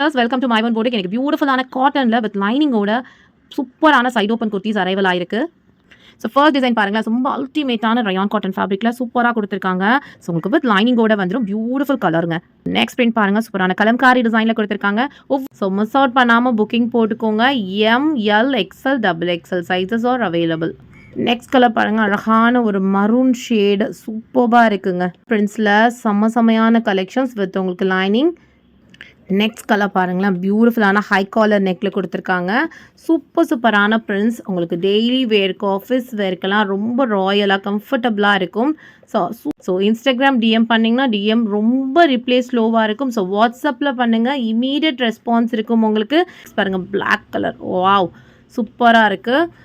Welcome to my one போட்டிக். எனக்கு பியூட்டிஃபுல்லான காட்டன்ல with லைனிங்கோட சூப்பரான சைட் ஓப்பன் குர்த்திஸ் அரைவல் ஆயிருக்கு. ஸோ ஃபர்ஸ்ட் டிசைன் பாருங்களேன், ரொம்ப அல்டிமேட்டான ரயான் காட்டன் ஃபேப்ரிக்ல சூப்பராக கொடுத்துருக்காங்க. ஸோ உங்களுக்கு வித் லைனிங்கோட வந்துடும். பியூட்டிஃபுல் கலருங்க. நெக்ஸ்ட் பிரிண்ட் பாருங்க, சூப்பரான கலம்காரி டிசைனில் கொடுத்துருக்காங்க. ஸோ மிஸ் அவுட் பண்ணாமல் புக்கிங் போட்டுக்கோங்க. M, L, XL, double XL sizes are available. Next colour பாருங்க, அழகான ஒரு மரூன் ஷேடு சூப்பராக இருக்குங்க. பிரிண்ட்ஸில் செம்மையான கலெக்ஷன்ஸ் வித் உங்களுக்கு லைனிங். நெக்ஸ்ட் கலர் பாருங்களேன், பியூட்டிஃபுல்லான ஹை காலர் நெக்கில் கொடுத்துருக்காங்க. சூப்பரான பிரிண்ட்ஸ். உங்களுக்கு டெய்லி வேர்க்கு, ஆஃபீஸ் வேர்க்கெல்லாம் ரொம்ப ராயலாக கம்ஃபர்டபுளாக இருக்கும். ஸோ இன்ஸ்டாகிராம் டிஎம் பண்ணிங்கன்னா டிஎம் ரொம்ப ரிப்ளே ஸ்லோவாக இருக்கும். ஸோ வாட்ஸ்அப்பில் பண்ணுங்கள், இமீடியட் ரெஸ்பான்ஸ் இருக்கும் உங்களுக்கு. பாருங்கள், பிளாக் கலர், வாவ் சூப்பராக இருக்குது.